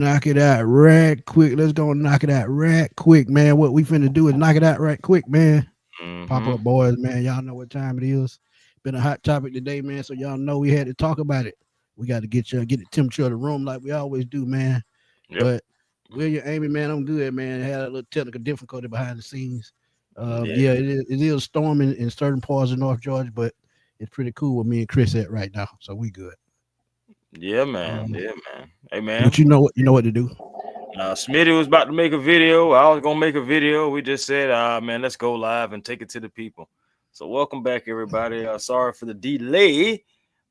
Knock it out right quick. Let's go knock it out right quick, man. What we finna do is knock it out right quick, man. Pop Mm-hmm. up boys, man. Y'all know what time it is. Been a hot topic today, man. So y'all know we had to talk about it. We got to get the temperature of the room like we always do, man. Yep. But William, Amy, man, I'm good, man. Had a little technical difficulty behind the scenes. Yeah. Yeah, it is storming in certain parts of North Georgia, but it's pretty cool where me and Chris at right now. So we good. Yeah, man. Um, Yeah, man. Hey, man. but you know what to do. Smitty was about to make a video. I was gonna make a video. We just said, man, let's go live and take it to the people. So welcome back, everybody. Sorry for the delay,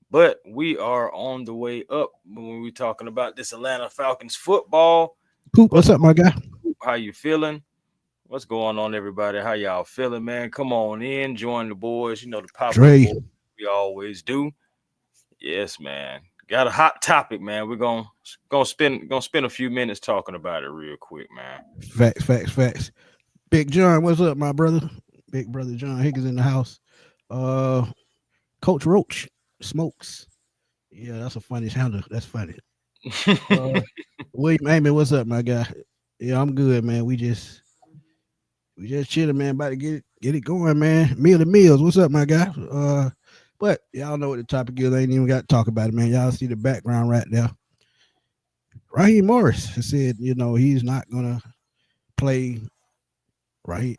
but we are on the way up when we're talking about this Atlanta Falcons football. Coop, What's what's up, my guy? how you feeling? What's going on, everybody? How y'all feeling, man? Come on in, join the boys. You know the pop up Dre. boys. We always do. Yes, man. Got a hot topic, man. We're gonna spend a few minutes talking about it real quick, man. Facts, facts, facts. Big John, what's up, my brother? Big brother John Higgins in the house. Uh, Coach Roach smokes. Yeah, that's a funny handle. That's funny. Uh, William Amy, what's up, my guy? Yeah, I'm good, man. We just chilling, man. About to get it going, man. Meal to meals. What's up, my guy? But y'all know what the topic is. I ain't even got to talk about it, man. Y'all see the background right there. Raheem Morris has said, he's not gonna play. Right.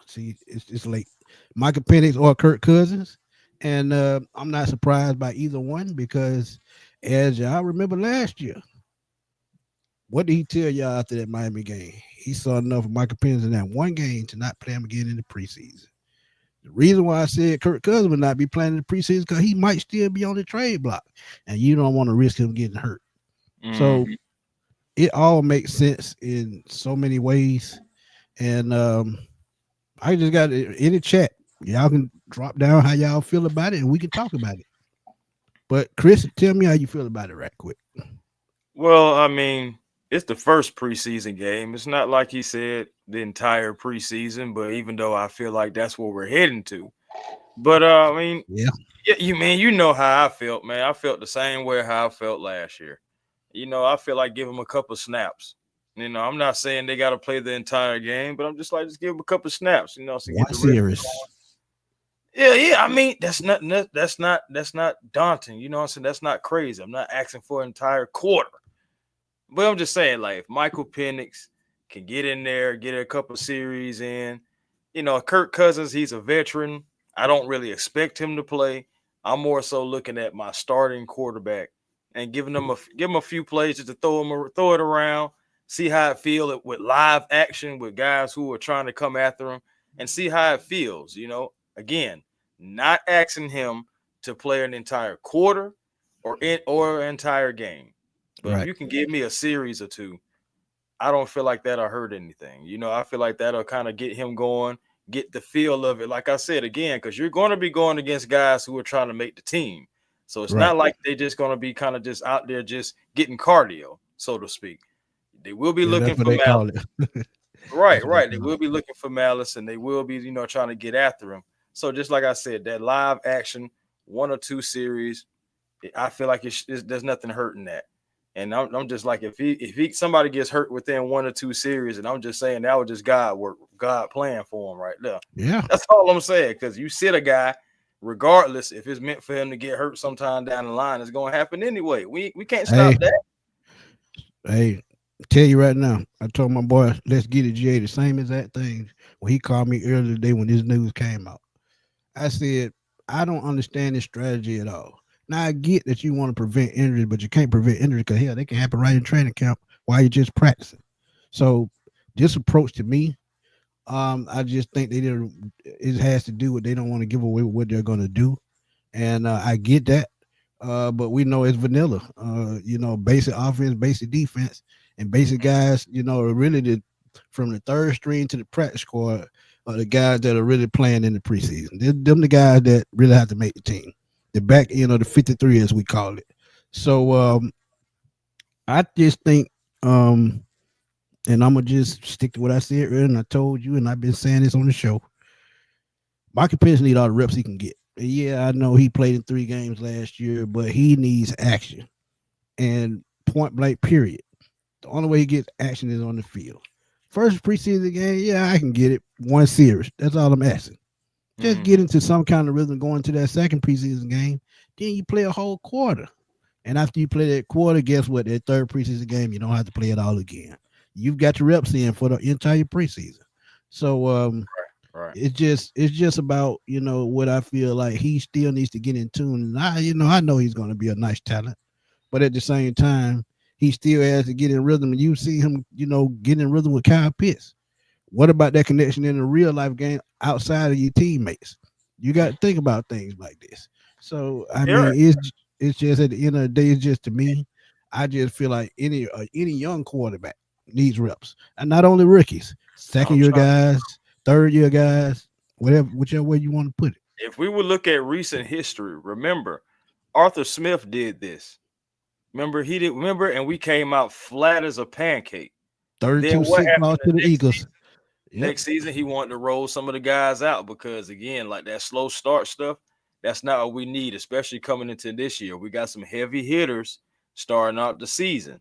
See, it's late. Michael Penix or Kirk Cousins, and I'm not surprised by either one because, as y'all remember last year, what did he tell y'all after that Miami game? He saw enough of Michael Penix in that one game to not play him again in the preseason. The reason why I said Kirk Cousins would not be playing in the preseason because he might still be on the trade block, and you don't want to risk him getting hurt. So Mhm. it all makes sense in so many ways, and I just got it in the chat. Y'all can drop down how y'all feel about it, and we can talk about it. But Chris, tell me how you feel about it, right quick. Well, I mean, it's the first preseason game. It's not like he said the entire preseason, but even though I feel like that's what we're heading to. But I mean, Yeah, yeah, you know how I felt, man. I felt the same way how I felt last year. I feel like give them a couple snaps. I'm not saying they got to play the entire game, but I'm just like just give them a couple snaps, so get one the rhythm series. going. Yeah, yeah. I mean, that's not daunting. You know what I'm saying? That's not crazy. I'm not asking for an entire quarter. But I'm just saying, like, if Michael Penix can get in there, get a couple series in, Kirk Cousins, he's a veteran. I don't really expect him to play. I'm more so looking at my starting quarterback and give him a few plays just to throw it around, see how it feels with live action with guys who are trying to come after him, and see how it feels. Again, not asking him to play an entire quarter or an entire game. But if Right. you can give me a series or two, I don't feel like that'll hurt anything. I feel like that'll kind of get him going, get the feel of it. Like I said again, because you're going to be going against guys who are trying to make the team. So it's Right. not like they're just going to be kind of just out there just getting cardio, so to speak. They will be Yeah, looking that's what for they malice. call it. Right, That's what they right. They call will it. be looking for malice and they will be, trying to get after him. So just like I said, that live action, one or two series, I feel like there's nothing hurting that. And I'm just like if somebody gets hurt within one or two series, and I'm just saying that was just God work, God playing for him right there. Yeah. That's all I'm saying. Because you sit a guy, regardless if it's meant for him to get hurt sometime down the line, it's gonna happen anyway. We can't stop Hey, that. hey, tell you right now. I told my boy, let's get it, GA, the same exact thing when he called me earlier today when this news came out. I said, I don't understand this strategy at all. Now I get that you want to prevent injuries, but you can't prevent injuries because hell, they can happen right in training camp while you're just practicing. So this approach to me, I just think they did. It has to do with they don't want to give away what they're going to do, and I get that. But we know it's vanilla. Basic offense, basic defense, and basic guys. Really from the third string to the practice squad are the guys that are really playing in the preseason. Them the guys that really have to make the team. The back, the 53 as we call it. So I just think, and I'm gonna just stick to what I said earlier, and I told you, and I've been saying this on the show. Michael Penix need all the reps he can get. Yeah, I know he played in 3 games last year, but he needs action and point blank. Period. The only way he gets action is on the field. First preseason game, yeah, I can get it. One series. That's all I'm asking. Just get Mm-hmm. into some kind of rhythm going to that second preseason game. Then you play a whole quarter. And after you play that quarter, guess what? That third preseason game, you don't have to play it all again. You've got your reps in for the entire preseason. So Right. it's just about what I feel like he still needs to get in tune. And I know he's going to be a nice talent, but at the same time, he still has to get in rhythm. And you see him, get in rhythm with Kyle Pitts. What about that connection in a real life game outside of your teammates? You got to think about things like this. So I You're mean, right. it's just at the end of the day, it's just to me, I just feel like any young quarterback needs reps, and not only rookies, second I'm year trying. guys, third year guys, whichever way you want to put it. If we would look at recent history, remember Arthur Smith did this. Remember he did. Remember, and we came out flat as a pancake. Then 32 what sick happened loss to the the next Eagles. season? Yep. Next season, he wanted to roll some of the guys out because, again, like that slow start stuff, that's not what we need, especially coming into this year. We got some heavy hitters starting out the season.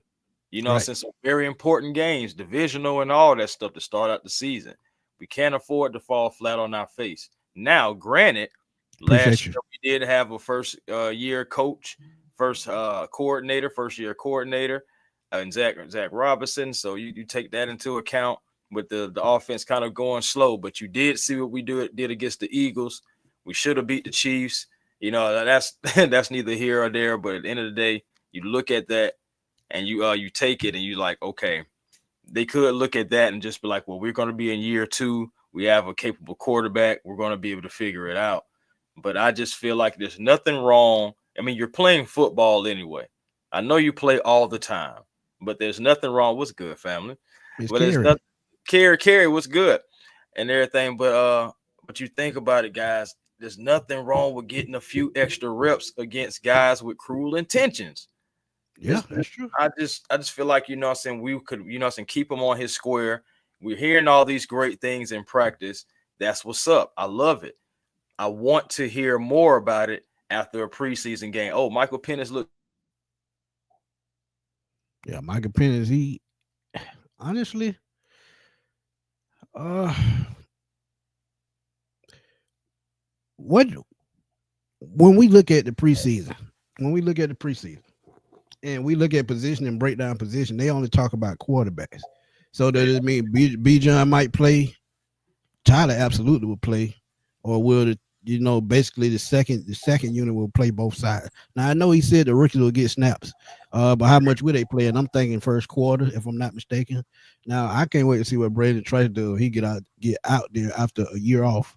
Right. Since some very important games, divisional and all that stuff to start out the season. We can't afford to fall flat on our face. Now, granted, last Appreciate you. year we did have a first year coach, first coordinator, first year coordinator, and Zach Robinson. So you take that into account with the offense kind of going slow, but you did see what we did against the Eagles. We should have beat the Chiefs. That's that's neither here or there. But at the end of the day, you look at that and you take it and you like, okay, they could look at that and just be like, well, we're going to be in year two. We have a capable quarterback. We're going to be able to figure it out. But I just feel like there's nothing wrong. I mean, you're playing football anyway. I know you play all the time, but there's nothing wrong. What's good, family? It's But there's Kerry. nothing. Carry, what's good, and everything. But you think about it, guys. There's nothing wrong with getting a few extra reps against guys with cruel intentions. Yeah, There's, that's true. I just feel like what I'm saying, we could I'm saying, keep him on his square. We're hearing all these great things in practice. That's what's up. I love it. I want to hear more about it after a preseason game. Oh, Michael Penix look. Yeah, Michael Penix, he honestly, uh, what when we look at the preseason, when we look at the preseason, and we look at position and break down position, they only talk about quarterbacks. So does it mean B John might play? Tyler absolutely will play, or will basically the second unit will play both sides. Now I know he said the rookies will get snaps, but how much will they play? And I'm thinking first quarter, if I'm not mistaken. Now I can't wait to see what Brandon tries to do. He get out there after a year off.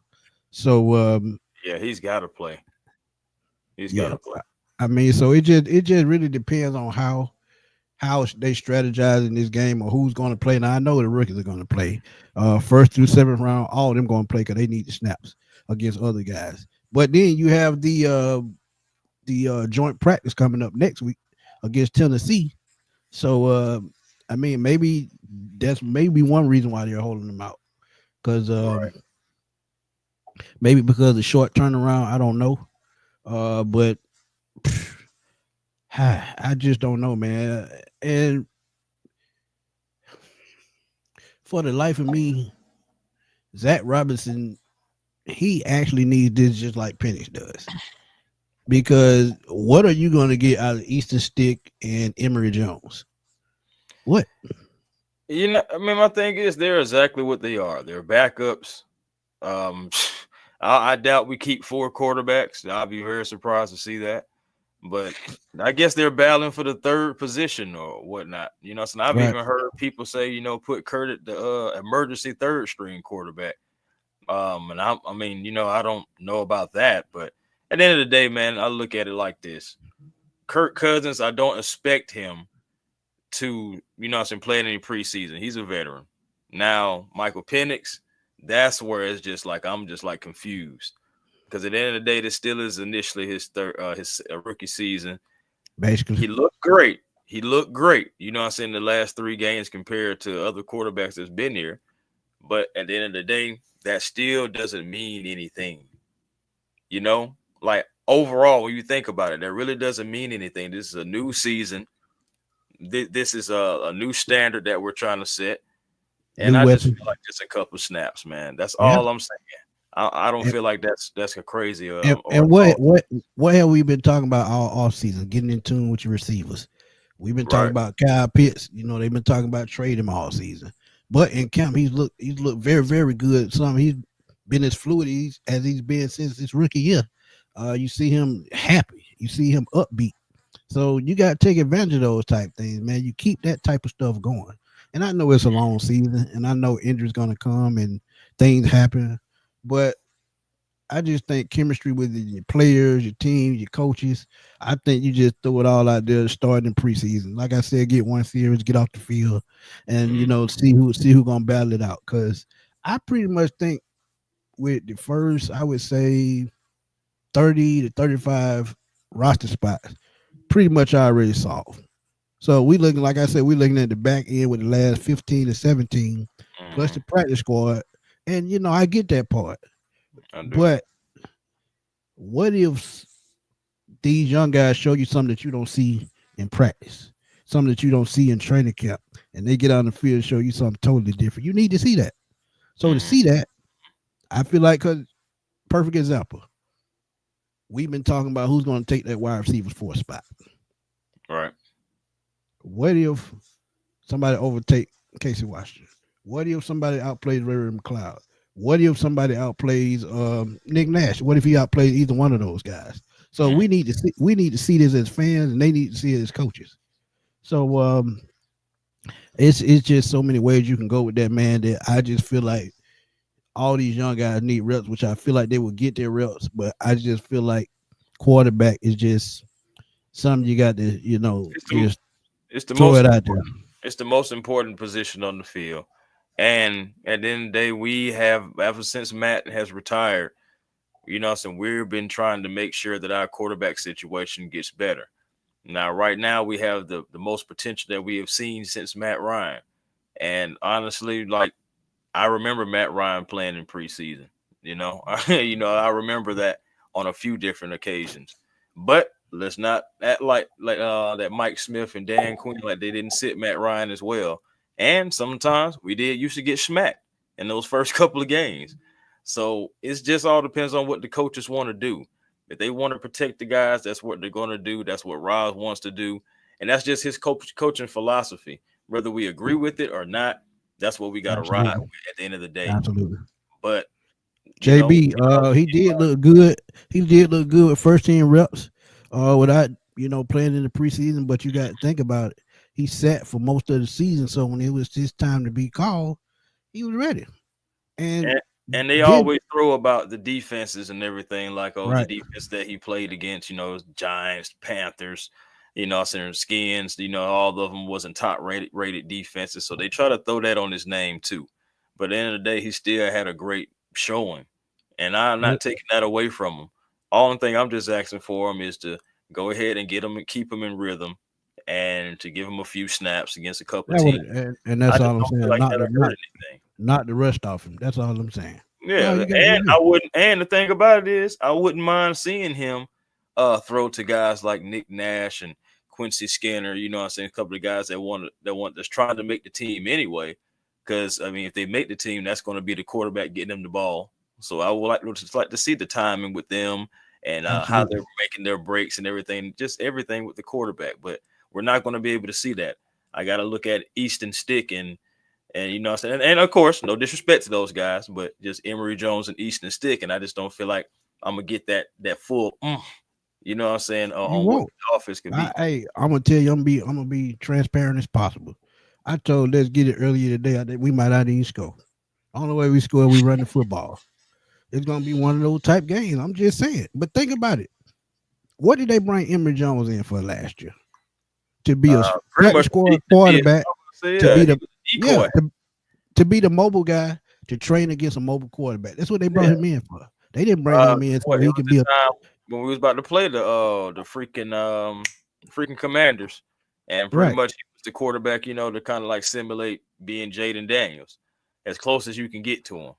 So Yeah, he's got to play. He's got yeah, to play. I mean, so it just really depends on how they strategize in this game or who's going to play. Now I know the rookies are going to play first through seventh round. All of them going to play because they need the snaps against other guys. But then you have the joint practice coming up next week against Tennessee. So I mean, maybe that's maybe one reason why they're holding them out because Right. maybe because of the short turnaround. I don't know, but I just don't know, man. And for the life of me, Zach Robinson, he actually needs this just like Penix does. Because what are you going to get out of Easton Stick and Emory Jones? What? I mean, my thing is they're exactly what they are. They're backups. Um, I doubt we keep four quarterbacks. I'll be very surprised to see that. But I guess they're battling for the third position or whatnot. So I've Right. even heard people say, put Kurt at the emergency third string quarterback. And I mean, I don't know about that, but at the end of the day, man, I look at it like this: Kirk Cousins, I don't expect him to, play in any preseason. He's a veteran. Now, Michael Penix, that's where it's just like I'm just like confused because at the end of the day, this still is initially his rookie season. Basically. He looked great. He looked great. The last three games compared to other quarterbacks that's been here. But at the end of the day, that still doesn't mean anything. Like overall, when you think about it, that really doesn't mean anything. This is a new season. this is a new standard that we're trying to set, and New I just weapon. feel like just a couple snaps, man. That's Yeah. all I'm saying. I don't And, feel like that's a crazy or and what have we been talking about all off season? Getting in tune with your receivers. We've been talking right. about Kyle Pitts. They've been talking about trading him all season. But in camp, he's looked very, very good. He's been as fluid as he's been since his rookie year. You see him happy. You see him upbeat. So you got to take advantage of those type things, man. You keep that type of stuff going. And I know it's a long season, and I know injuries gonna come and things happen, but I just think chemistry with your players, your team, your coaches. I think you just throw it all out there starting in preseason. Like I said, get one series, get off the field, and Mm, see who gonna battle it out. Because I pretty much think with the first, I would say 30 to 35 roster spots, pretty much already solved. So we looking, like I said, we looking at the back end with the last 15 to 17 plus mhm. the practice squad. And I get that part. I do. But what if these young guys show you something that you don't see in practice, something that you don't see in training camp, and they get on the field and show you something totally different? You need to see that. So to Mhm. see that, I feel like, because perfect example, we've been talking about who's going to take that wide receivers for a spot. Right. What if somebody overtake Casey Washington? What if somebody outplays Ray McLeod? What if somebody outplays Nick Nash? What if he outplays either one of those guys? So Mm. we need to see this as fans, and they need to see it as coaches. So it's just so many ways you can go with that, man. That I just feel like all these young guys need reps, which I feel like they will get their reps, but I just feel like quarterback is just something you got to It's the just it's the throw most it out there. it's the most important position on the field. And at the end of the day, we have ever since Matt has retired, so we've been trying to make sure that our quarterback situation gets better. Now, right now, we have the most potential that we have seen since Matt Ryan. And honestly, like I remember Matt Ryan playing in preseason. I remember that on a few different occasions. But let's not act like that Mike Smith and Dan Quinn like they didn't sit Matt Ryan as well. And sometimes we did used to get smacked in those first couple of games. So it's just all depends on what the coaches want to do. If they want to protect the guys, that's what they're going to do. That's what Roz wants to do, and that's just his coaching philosophy. Whether we agree with it or not, that's what we got to ride Absolutely, with at the end of the day. absolutely. But JB, he did look good. He did look good with first team reps, without playing in the preseason. But you got to think about it. He sat for most of the season, so when it was his time to be called, he was ready and and, and they did always throw about the defenses and everything, like the right. defense that he played against, Giants, Panthers, Center Skins, all of them wasn't top rated defenses, so they try to throw that on his name too. But at the end of the day, he still had a great showing, and I'm not taking that away from him. All thing I'm just asking for him is to go ahead and get him and keep him in rhythm, and to give him a few snaps against a couple That was, teams. and I that's just all I'm don't feel saying. like Not that'll the hurt not anything. not the rest off him. That's all I'm saying. That's all Yeah, you got to and do. I wouldn't. And the thing about it is, I wouldn't mind seeing him throw to guys like Nick Nash and Quincy Skinner. I'm saying, a couple of guys that's trying to make the team anyway. Because I mean, if they make the team, that's going to be the quarterback getting them the ball. So I would like to see the timing with them and how they're Absolutely. making their breaks and everything, just everything with the quarterback. But we're not going to be able to see that. I got to look at Easton Stick and what I'm saying, and of course, no disrespect to those guys, but just Emory Jones and Easton Stick, and I just don't feel like I'm gonna get that full, what I'm saying, You on what won't. the offense can be. I'm gonna tell you. I'm gonna be transparent as possible. I told Let's Get It earlier today. I think we might not even score. Only way we score, we run the football. It's gonna be one of those type games. I'm just saying. But think about it. What did they bring Emory Jones in for last year? To be a Pretty practice much squad to be, quarterback. To yeah, be he the was a yeah. decoy. To be the mobile guy to train against a mobile quarterback. That's what they brought Yeah, him in for. They didn't bring him in so what it he was could the be a time when we was about to play the freaking Commanders, and pretty right. much he was the quarterback, to kind of like simulate being Jaden Daniels, as close as you can get to him.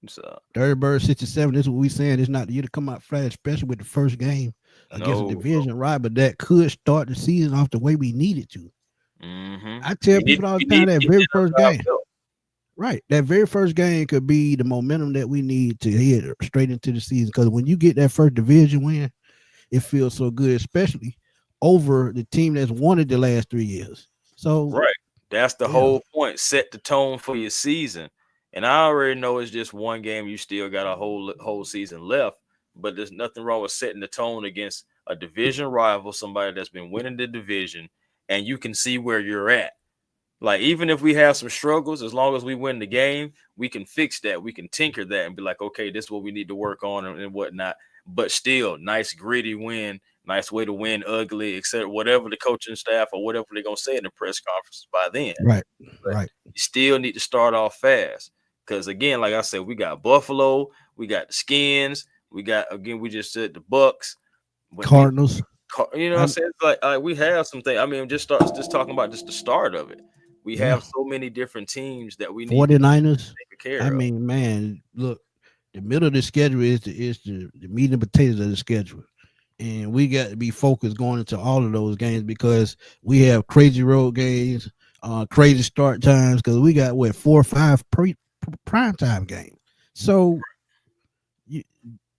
So Dirty Bird 67. This is what we saying. It's not the year to come out flat, especially with the first game against a no, division rival that could start the season off the way we need it to. Mm-hmm. I tell people all the We time need to that get very that first under our game, belt. right? That very first game could be the momentum that we need to hit straight into the season. Because when you get that first division win, it feels so good, especially over the team that's won it the last 3 years. So Right. That's the yeah, whole point. Set the tone for your season. And I already know it's just one game. You still got a whole season left. But there's nothing wrong with setting the tone against a division rival, somebody that's been winning the division, and you can see where you're at. Like, even if we have some struggles, as long as we win the game, we can fix that. We can tinker that and be like, okay, this is what we need to work on and whatnot. But still, nice gritty win, nice way to win ugly, etc. Whatever the coaching staff or whatever they're gonna say in the press conferences by then. right, But right. you still need to start off fast. Because again, like I said, we got Buffalo, we got the Skins, we got again, we just said the Bucks. But we Cardinals. you know what I'm I, saying? It's like we have some things. I mean, just talking about just the start of it. We yeah, have so many different teams that we need to 49ers. take I care of. mean, man, look, the middle of the schedule is the meat and potatoes of the schedule. And we got to be focused going into all of those games because we have crazy road games, crazy start times because we got what 4 or 5 prime time games. So you,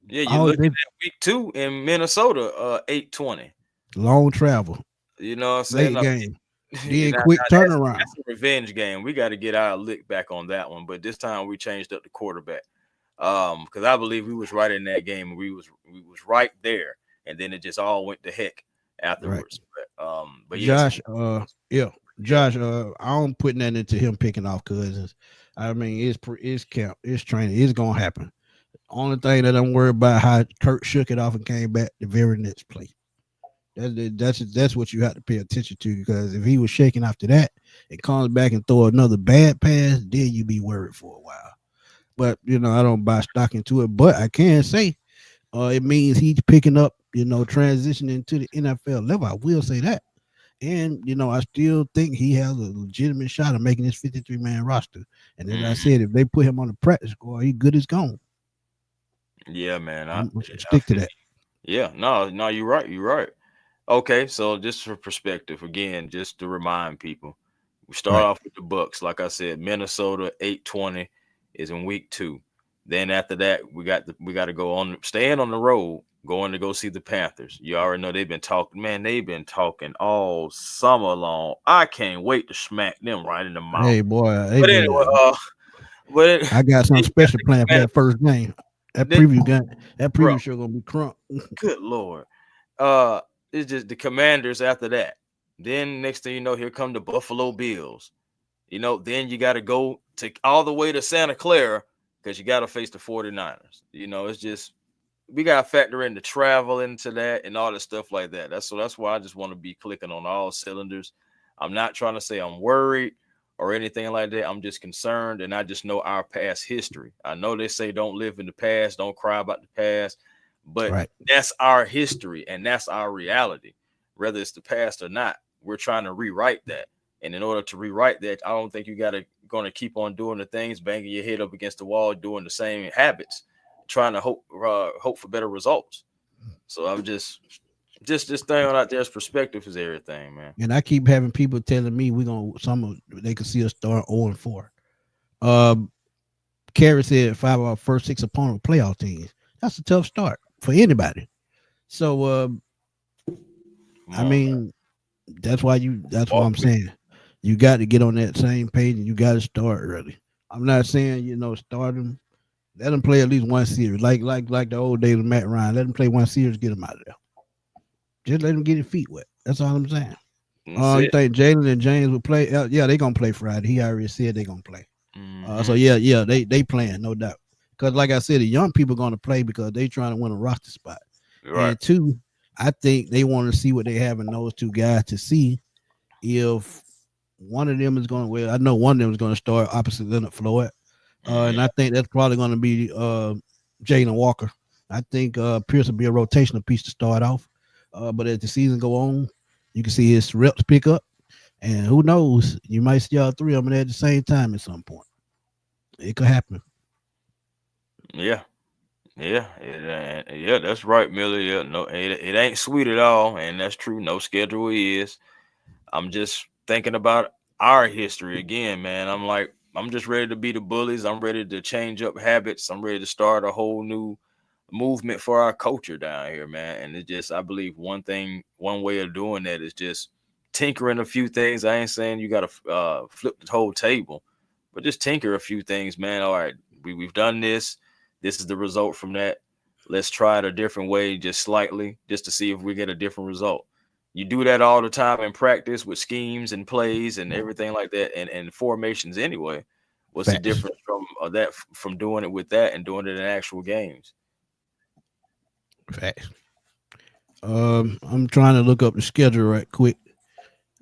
Yeah, you're all looking this at week 2 in Minnesota, 8-20. long travel, You know what I'm saying? late I game, mean, then now quick turnaround. that's a revenge game. We got to get our lick back on that one. But this time we changed up the quarterback. Because I believe we was right in that game, and we was right there, and then it just all went to heck Right, afterwards. But yes, Josh. Yeah, yeah, Josh. I don't put that into him picking off Cousins. I mean, it's camp, it's training, it's gonna happen. Only thing that I'm worried about how Kirk shook it off and came back the very next play. That's what you have to pay attention to because if he was shaking after that and comes back and throw another bad pass, then you be worried for a while. But I don't buy stock into it. But I can say it means he's picking up, transitioning to the NFL level. I will say that. And I still think he has a legitimate shot of making this 53-man roster. And as I mhm. said, if they put him on the practice squad, he good as gone. Yeah, man. I'm gonna I stick to feel that. yeah, no, you're right. You're right. Okay, so just for perspective, again, just to remind people, we start Right. off with the Bucks. Like I said, Minnesota 8-20 is in week 2. Then after that, we got to go on staying on the road, going to go see the Panthers. You already know they've been talking, man. They've been talking all summer long. I can't wait to smack them right in the mouth. Hey boy, hey But anyway, man, but I got then something you got special the planned for Commanders. that first game. That Then, preview game, that bro, preview show gonna be crunk. good lord. Uh, it's just the Commanders after that. Then next thing you know, here come the Buffalo Bills. Then you got to go to all the way to Santa Clara because you got to face the 49ers. It's just we got to factor in the travel into that and all the stuff like that. That's why I just want to be clicking on all cylinders. I'm not trying to say I'm worried or anything like that. I'm just concerned, and I just know our past history. I know they say don't live in the past, don't cry about the past, but Right. that's our history and that's our reality. Whether it's the past or not, we're trying to rewrite that. And in order to rewrite that, I don't think you got to going to keep on doing the things, banging your head up against the wall, doing the same habits, trying to hope for better results. So I'm just throwing out there as perspective is everything, man. And I keep having people telling me they can see us start 0-4. Um, Carey said 5 of our first 6 opponent playoff teams. That's a tough start for anybody. So Come I on, man. mean, that's why Walk I'm with saying you got to get on that same page and you got to start early. I'm not saying start them. Let them play at least one series, like the old days of Matt Ryan. Let them play one series, get them out of there. Just let them get his feet wet. That's all I'm saying. me. That's You it. think Jalen and James will play? Yeah, they gonna play Friday. He already said they gonna play. So Hmm. yeah, they playing, no doubt. Because like I said, the young people gonna play because they trying to win a roster spot. Right. And two, I think they want to see what they have in those two guys to see if one of them is going. Well, I know one of them is going to start opposite Leonard Floyd, Hmm. and I think that's probably going to be Jalen Walker. I think Pierce will be a rotational piece to start off, but as the season go on, you can see his reps pick up, and who knows, you might see all three of them at the same time at some point. It could happen. Yeah. Yeah, yeah, that's right, Miller. Yeah, no, it ain't sweet at all, and that's true. No schedule is. I'm just thinking about our history again, man. I'm like, I'm just ready to be the bullies. I'm ready to change up habits. I'm ready to start a whole new movement for our culture down here, man. And it just, I believe one way of doing that is just tinkering a few things. I ain't saying you got to flip the whole table, but just tinker a few things, man. All right, we've done this. This is the result from that. Let's try it a different way, just slightly, just to see if we get a different result. You do that all the time in practice with schemes and plays and everything like that, and formations anyway. What's the Facts. difference from from doing it with that and doing it in actual games? Facts. I'm trying to look up the schedule right quick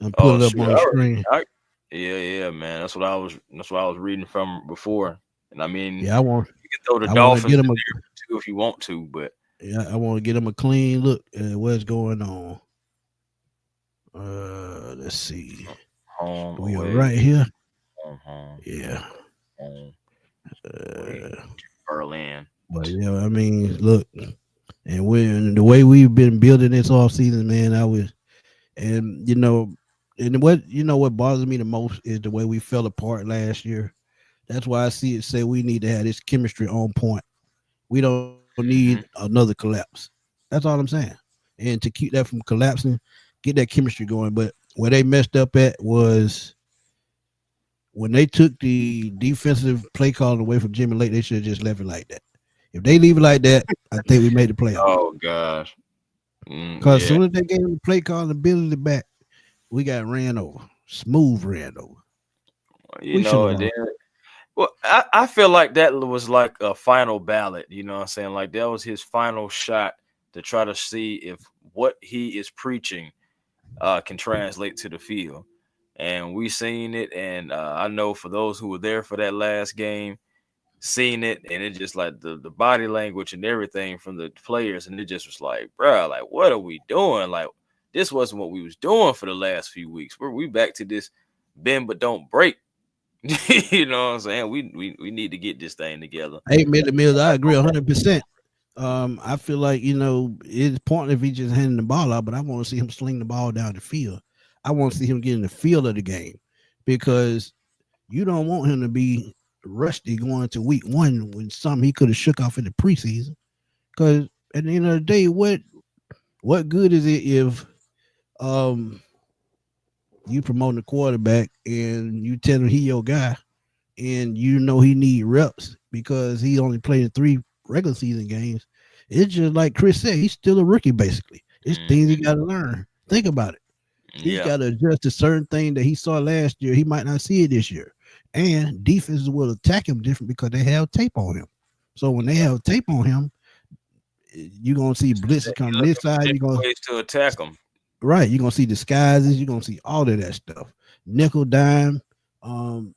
and Oh, pull it up shoot. on the screen. Yeah, yeah, man. That's what I was reading from before. And I mean, Yeah, you can throw the I want to Dolphins get in them a there too if you want to, but yeah, I want to get them a clean look at what's going on. Let's see. home, We are away, right here. home, Yeah. home, away, Uh, Berlin. but yeah, I mean, look, and the way we've been building this off season, man. And and what bothers me the most is the way we fell apart last year. That's why I see it say we need to have this chemistry on point. We don't need Hmm. another collapse. That's all I'm saying. And to keep that from collapsing, get that chemistry going. But where they messed up at was when they took the defensive play calling away from Jimmy Lake. They should have just left it like that. If they leave it like that, I think we made the playoff. Oh gosh. Because as Yeah. soon as they gave him the play calling ability back, we got ran over. Smooth ran over. You We should know, have and then lost. well, I feel like that was like a final ballot, you know what I'm saying? Like that was his final shot to try to see if what he is preaching can translate to the field. And we seen it, and I know for those who were there for that last game, seen it, and it just like the body language and everything from the players, and it just was like, bro, like what are we doing? Like this wasn't what we was doing for the last few weeks. We back to this bend but don't break. You know what I'm saying? We need to get this thing together. Hey, Millie Mills, I agree 100%. I feel like it's pointless if he just handing the ball out, but I want to see him sling the ball down the field. I want to see him get in the field of the game because you don't want him to be rusty going to week one when something he could have shook off in the preseason. Because at the end of the day, what good is it if um you promoting the quarterback and you tell him he your guy and you know he need reps because he only played in 3 regular season games. It's just like Chris said, he's still a rookie basically. It's things he Mhm. got to learn. Think about it. He's Yeah. got to adjust to certain thing that he saw last year. He might not see it this year. And defenses will attack him different because they have tape on him. So when they Yeah. have tape on him, you're gonna see blitzes You're come this looking for side. You're different gonna ways to attack them. right. You're gonna see disguises. You're gonna see all of that stuff. Nickel dime, um,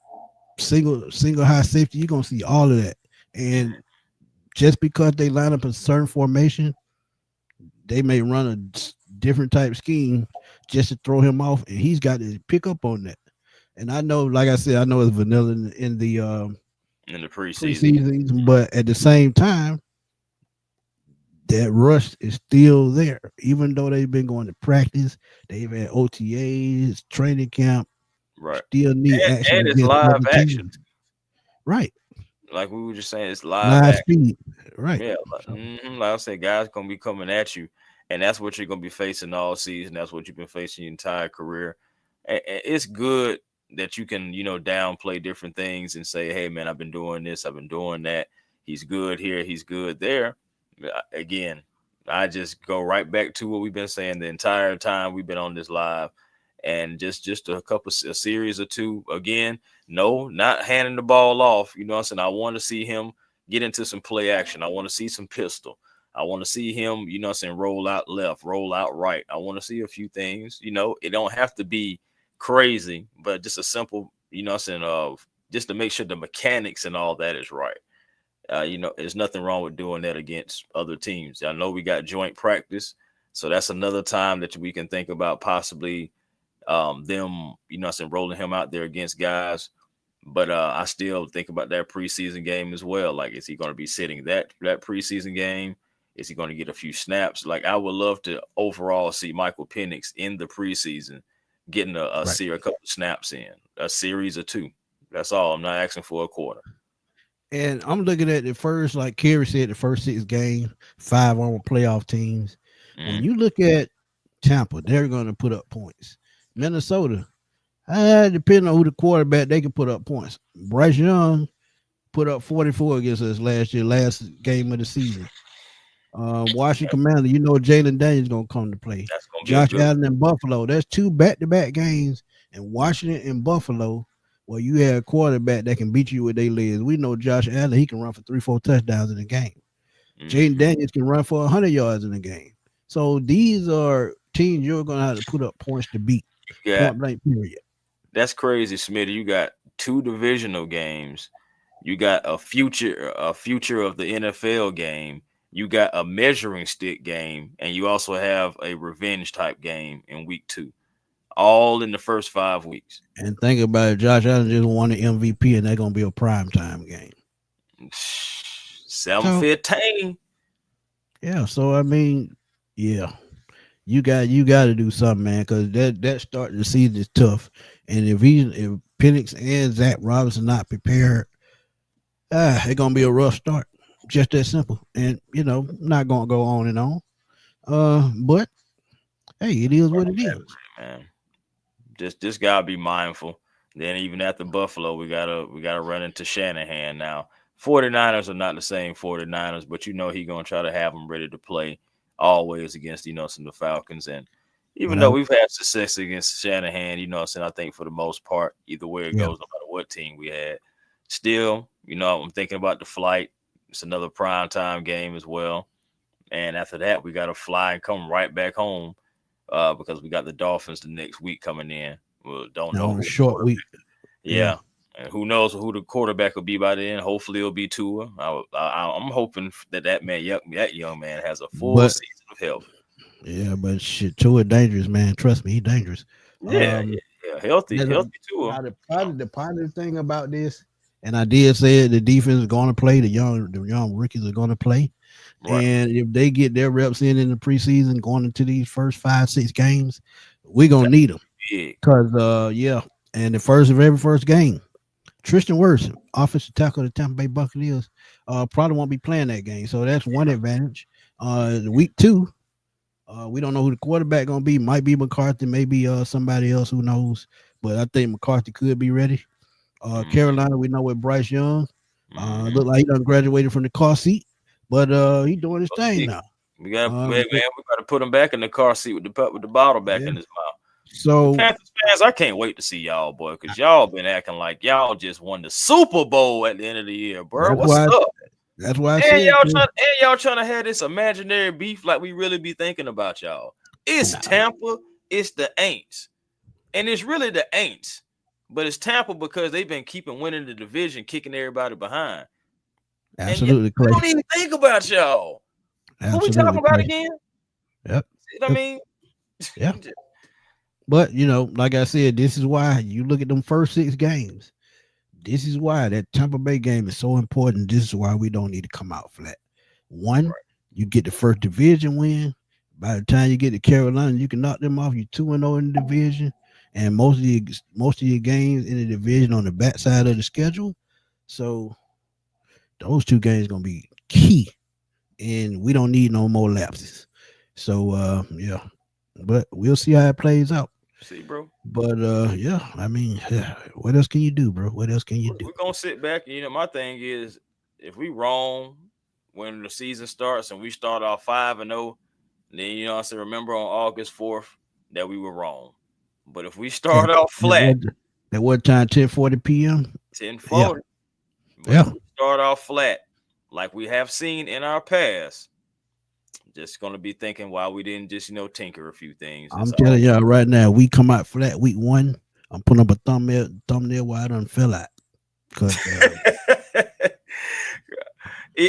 single high safety. You're gonna see all of that. And just because they line up a certain formation, they may run a different type scheme just to throw him off, and he's got to pick up on that. And I know, like I said, I know it's vanilla in the In the preseason. preseason, but at the same time, that rush is still there. Even though they've been going to practice, they've had OTAs, training camp, Right. still need action And it's against live other action. teams. Right. Like we were just saying, it's live Live action. speed. Right. Yeah. So, Like I said, guys gonna be coming at you, and that's what you're gonna be facing all season. That's what you've been facing your entire career. And it's good that you can, downplay different things and say, "Hey, man, I've been doing this. I've been doing that. He's good here. He's good there." Again, I just go right back to what we've been saying the entire time we've been on this live, and just a series or two. Again, no, not handing the ball off. You know what I'm saying? I want to see him get into some play action. I want to see some pistol. I want to see him, what I'm saying, roll out left, roll out right. I want to see a few things. It don't have to be crazy, but just a simple, what I'm saying, of just to make sure the mechanics and all that is right. There's nothing wrong with doing that against other teams. I know we got joint practice, so that's another time that we can think about possibly them, what I'm saying, rolling him out there against guys. But I still think about that preseason game as well. Like, is he going to be sitting that preseason game? Is he going to get a few snaps? Like, I would love to overall see Michael Penix in the preseason getting Right. a couple of snaps in, a series or two. That's all. I'm not asking for a quarter. And I'm looking at the first, like Kerry said, the first 6 games, 5 on playoff teams. When Mm. you look at Tampa, they're going to put up points. Minnesota, depending on who the quarterback, they can put up points. Bryce Young put up 44 against us last year, last game of the season. Washington Commander, you know Jalen Daniels gonna come to play. That's gonna be a Josh good one. Allen in Buffalo. That's 2 back-to-back games in Washington and Buffalo where you have a quarterback that can beat you with their legs. We know Josh Allen, he can run for 3-4 touchdowns in a game. Jaden Hmm. Daniels can run for 100 yards in a game. So these are teams you're gonna have to put up points to beat. You got Point blank period. That's crazy, Smitty. You got two divisional games. You got a future of the NFL game. You got a measuring stick game, and you also have a revenge type game in week two. All in the first 5 weeks. And think about it, Josh Allen just won the MVP, and they're gonna be a prime time game. Seven So fifteen. yeah, so I mean, yeah, you got to do something, man, because that start of the season is tough. And if Penix and Zach Robinson not prepared, it's gonna be a rough start. Just that simple. And not gonna go on and on. But hey, it is what it is. Man, just gotta be mindful. Then even after Buffalo, we gotta run into Shanahan now. 49ers are not the same 49ers, but he gonna try to have them ready to play always against some of the Falcons. And even though Without we've had success against Shanahan, I think for the most part, either way it yeah, goes, no matter what team we had, still, I'm thinking about the flight. It's another prime time game as well. And after that, we got to fly and come right back home because we got the Dolphins the next week coming in. We don't know on a who. short week. Yeah, Yeah, and who knows who the quarterback will be by then? Hopefully, it'll be Tua. I'm hoping that young man has a full but season of health. but shit, Tua dangerous, man. Trust me, he dangerous. Yeah, Um, yeah, healthy, Now, healthy Tua. now the positive thing about this, and I did say it, the defense is going to play. The young rookies are going to play, Right. and if they get their reps in the preseason, going into these first 5-6 games, we're gonna need them. Big. Cause yeah, and the first of every first game, Tristan Wirfs, offensive tackle of the Tampa Bay Buccaneers, probably won't be playing that game. So that's one advantage. Week two, we don't know who the quarterback gonna be. Might be McCarthy, maybe somebody else. Who knows? But I think McCarthy could be ready. Mm-hmm. Carolina, we know with Bryce Young. Mm-hmm. Look like he done graduated from the car seat, but he doing his thing now. We got man, So, we got to put him back in the car seat with the bottle back yeah. in his mouth. And So Panthers fans, I can't wait to see y'all, boy, because y'all been acting like y'all just won the Super Bowl at the end of the year, bro. that's What's why up? that's why I And said, y'all trying to have this imaginary beef like we really be thinking about y'all. It's nah, Tampa, it's the Aints, and it's really the Aints, but it's Tampa because they've been keeping winning the division, kicking everybody behind. And yet absolutely, we Clay. don't even think about y'all. Who we talking Absolutely, about Clay. again? Yep. I mean, Yeah. But like I said, this is why you look at them first 6 games. This is why that Tampa Bay game is so important. This is why we don't need to come out flat. One, you get the first division win. By the time you get to Carolina, you can knock them off. You're 2-0 in the division, and most of your games in the division on the backside of the schedule. So those 2 games gonna be key, and we don't need no more lapses. So yeah, but we'll see how it plays out. see, bro, But yeah, I mean, yeah, what else can you do, bro? What else can you do? we're gonna sit back. My thing is, if we wrong when the season starts and we start off 5-0, then I say remember on August 4th that we were wrong. But if we At, start off at flat, what at what time? 10:40 p.m. Yeah, 10-40. But if yeah. we start off flat, like we have seen in our past, just gonna be thinking why we didn't just tinker a few things. That's I'm all. telling y'all right now, we come out flat week 1. I'm putting up a thumbnail where I done fell out. Cause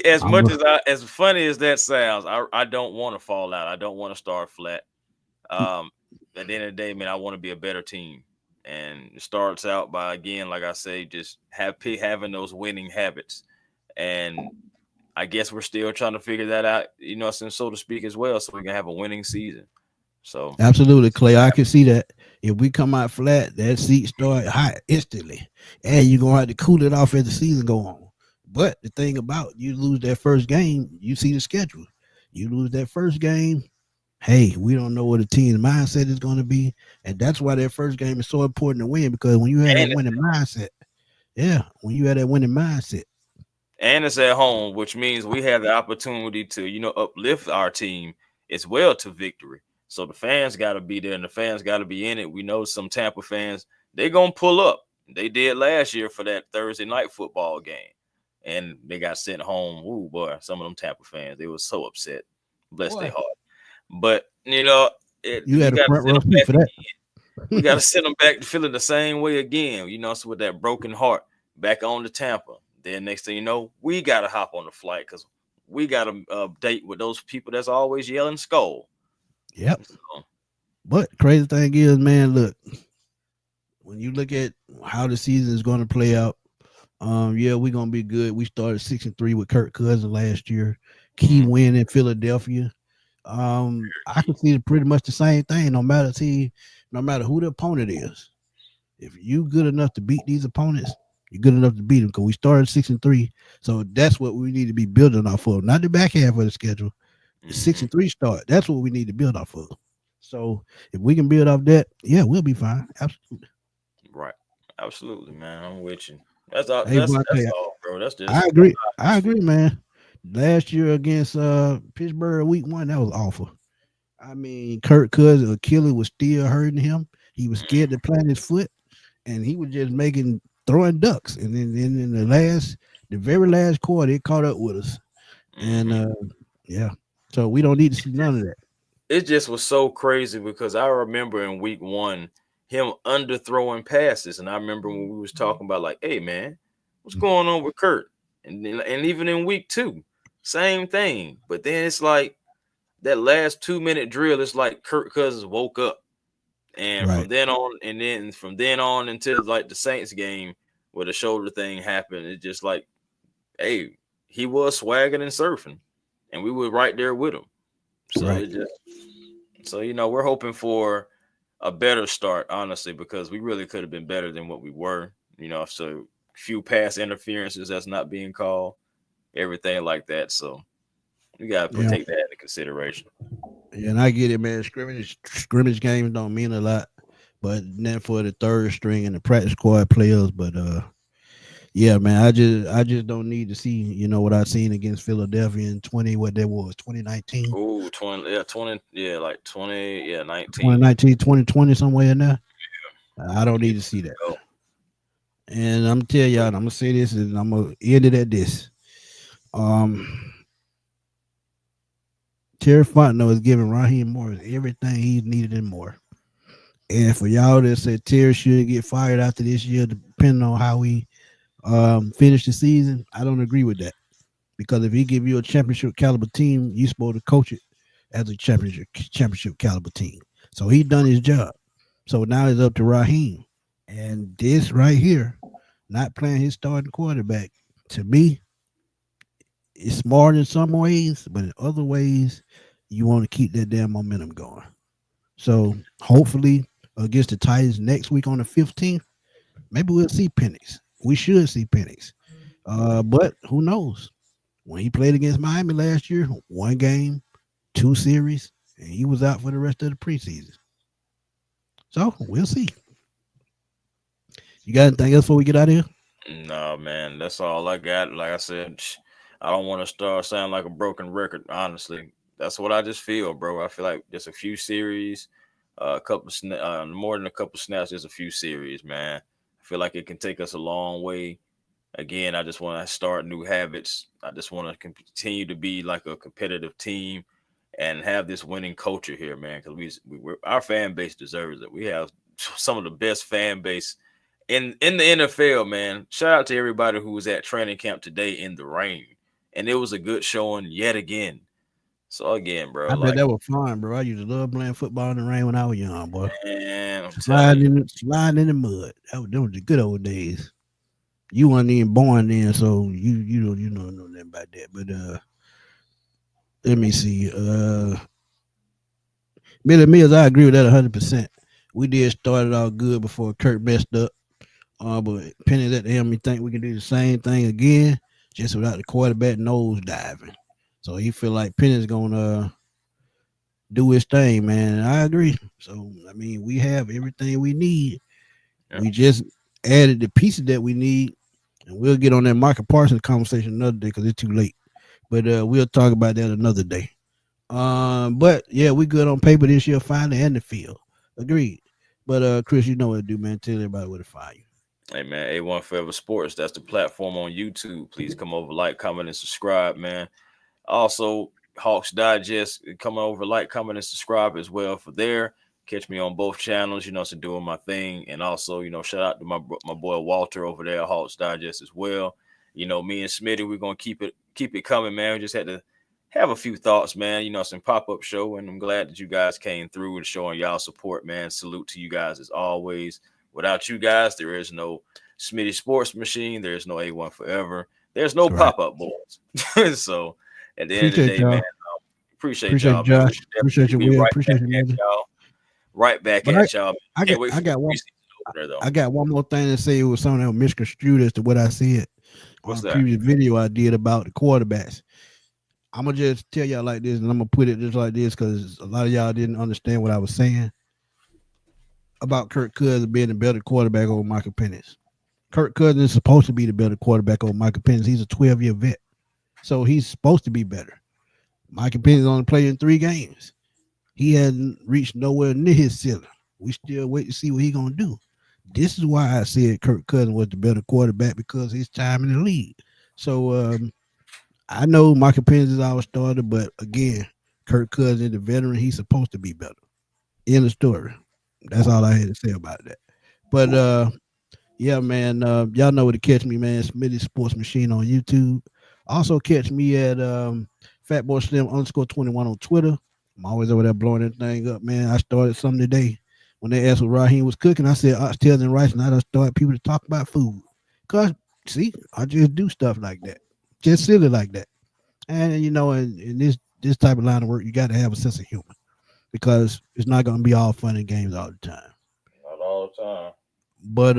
As I'm much as funny as that sounds, I don't want to fall out. I don't want to start flat. Um, at the end of the day, man, I want to be a better team, and it starts out by, again, like I say, just having those winning habits, and I guess we're still trying to figure that out, so to speak, as well, so we can have a winning season. So absolutely, Clay. I can see that. If we come out flat, that seat start hot instantly, and you're gonna have to cool it off as the season go on. But the thing about you lose that first game, you see the schedule. You lose that first game, hey, we don't know what the team's mindset is going to be, and that's why that first game is so important to win because when you have that And winning mindset, yeah, when you have that winning mindset, it's at home, which means we have the opportunity to, uplift our team as well to victory. So the fans got to be there and the fans got to be in it. We know some Tampa fans, they going to pull up. They did last year for that Thursday night football game. And they got sent home. Ooh, boy, some of them Tampa fans, they were so upset. Bless their boy, heart. But, you we had a got to front send row them seat back for that. again. We got to send them back to feeling the same way again. So with that broken heart back on to Tampa. Then next thing you know, we got to hop on the flight because we got to date with those people that's always yelling skull. Yep. So, But crazy thing is, man, look, when you look at how the season is going to play out, yeah, we're gonna be good. We started 6-3 with Kirk Cousins last year. Key mm, win in Philadelphia. I can see pretty much the same thing. No matter who the opponent is, if you good enough to beat these opponents, you're good enough to beat them. Because we started 6-3, so that's what we need to be building off of. Not the back half of the schedule, the six mhm. and three start. That's what we need to build off of. So if we can build off that, yeah, we'll be fine. Absolutely. Right. Absolutely, man. I'm with you. That's all. Hey, That's boy, I tell that's you, all, bro. I That's agree. how I I just feel. agree, man. Last year against Pittsburgh week 1, that was awful. I mean, Kirk Cousins Achilles was still hurting him. He was scared to plant his foot, and he was just making throwing ducks. And then in the very last quarter, it caught up with us. And Mhm. yeah, so we don't need to see none of that. It just was so crazy because I remember in week 1 him underthrowing passes, and I remember when we was talking about like, hey man, what's going on with Kurt? And even in week 2, same thing. But then it's like that last 2-minute drill, it's like Kirk Cousins woke up. And Right, from then on until like the Saints game where the shoulder thing happened, it's just like, hey, he was swagging and surfing, and we were right there with him. So right. it just we're hoping for a better start, honestly, because we really could have been better than what we were. So few pass interferences that's not being called, everything like that. So we gotta Yeah, take that into consideration. yeah, and I get it, man. Scrimmage games don't mean a lot, but then for the third string and the practice squad players, but yeah, man, I just don't need to see, what I seen against Philadelphia in 20, what that was, 2019, Ooh, 20, yeah, 20, yeah, like 20, yeah, 19. 2019, 2020, somewhere in there. I don't Yeah, need to see that. go. And I'm gonna tell y'all, I'm gonna say this and I'm gonna end it at this. Um Terry Fontenot is giving Raheem Morris everything he's needed and more. And for y'all that said Terry should get fired after this year, depending on how we finish the season, I don't agree with that. Because if he give you a championship caliber team, you supposed to coach it as a championship caliber team. So he done his job. So now it's up to Raheem. And this right here, not playing his starting quarterback, to me, it's smart in some ways, but in other ways, you want to keep that damn momentum going. So hopefully against the Titans next week on the 15th, maybe we'll see Penix. We should see Penix. But who knows? When he played against Miami last year, 1 game, 2 series, and he was out for the rest of the preseason. So we'll see. You got anything else before we get out of here? No, man, that's all I got. Like I said, I don't want to start sounding like a broken record. Honestly, that's what I just feel, bro. I feel like just a few series, a couple, more than a couple snaps, just a few series, man. I feel like it can take us a long way. Again, I just want to start new habits. I just want to continue to be like a competitive team and have this winning culture here, man. Because our fan base deserves it. We have some of the best fan base in the NFL, man. Shout out to everybody who was at training camp today in the rain, and it was a good showing yet again. So again, bro, I bet like, that was fun, bro. I used to love playing football in the rain when I was young, boy. man, I'm telling you, Sliding in the mud. Them was the good old days. You weren't even born then, so you don't know nothing about that. But let me see. Billy Mills, I agree with that 100%. We did start it out good before Kirk messed up. But Penny at the end, we think we can do the same thing again, just without the quarterback nose diving. So he feel like Penny's gonna do his thing, man. And I agree. So I mean, we have everything we need. Yeah. We just added the pieces that we need, and we'll get on that Michael Parsons conversation another day because it's too late. But we'll talk about that another day. But yeah, we good on paper this year, finally, and the field. Agreed. But Chris, you know what to do, man. Tell everybody where to find you. Hey man, A1 Forever Sports. That's the platform on YouTube. Please come over, like, comment, and subscribe, man. Also, Hawks Digest, come over, like, comment, and subscribe as well for there. Catch me on both channels, so doing my thing. And also, shout out to my boy Walter over there at Hawks Digest as well. Me and Smitty, we're gonna keep it coming, man. We just had to have a few thoughts, man. Some pop-up show, and I'm glad that you guys came through and showing y'all support, man. Salute to you guys as always. Without you guys, there is no Smitty Sports Machine. There is no A1 Forever. There's no Right. pop-up boys. So at the end of the Appreciate day, man, y'all. appreciate Appreciate y'all, man. We Josh. should Appreciate definitely you, be Will. right Appreciate back you, at brother. y'all. Right back But at y'all. I Can't got wait I for the got one preseason opener, though. I got one more thing to say. It was something that was misconstrued as to what I said on What's a that? previous video I did about the quarterbacks. I'm gonna just tell y'all like this, and I'm gonna put it just like this because a lot of y'all didn't understand what I was saying about Kirk Cousins being a better quarterback over Michael Penix. Kirk Cousins is supposed to be the better quarterback over Michael Penix. He's a 12-year vet, so he's supposed to be better. Michael Penix only played in 3 games. He hasn't reached nowhere near his ceiling. We still wait to see what he's gonna do. This is why I said Kirk Cousins was the better quarterback because his time in the league. So I know Michael Penix is our starter, but again, Kirk Cousins is the veteran. He's supposed to be better. End of story. That's all I had to say about that. But yeah, man, y'all know where to catch me, man. Smitty Sports Machine on YouTube. Also catch me at Fatboy Slim _21 on Twitter. I'm always over there blowing that thing up, man. I started something today. When they asked what Raheem was cooking, I said oxtails and rice, and I just started people to talk about food. Cause see, I just do stuff like that, just silly like that. And in this type of line of work, you got to have a sense of humor because it's not gonna be all fun and games all the time. Not all the time. But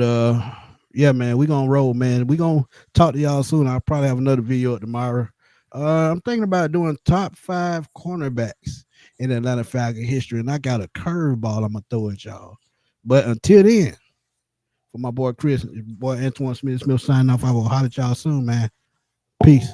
yeah, man, we gonna roll, man. We gonna talk to y'all soon. I'll probably have another video up tomorrow. I'm thinking about doing top 5 cornerbacks in Atlanta Falcon history, and I got a curveball I'm gonna throw at y'all. But until then, for my boy Chris, boy Antoine Smith signing off. I will holler at y'all soon, man. Peace.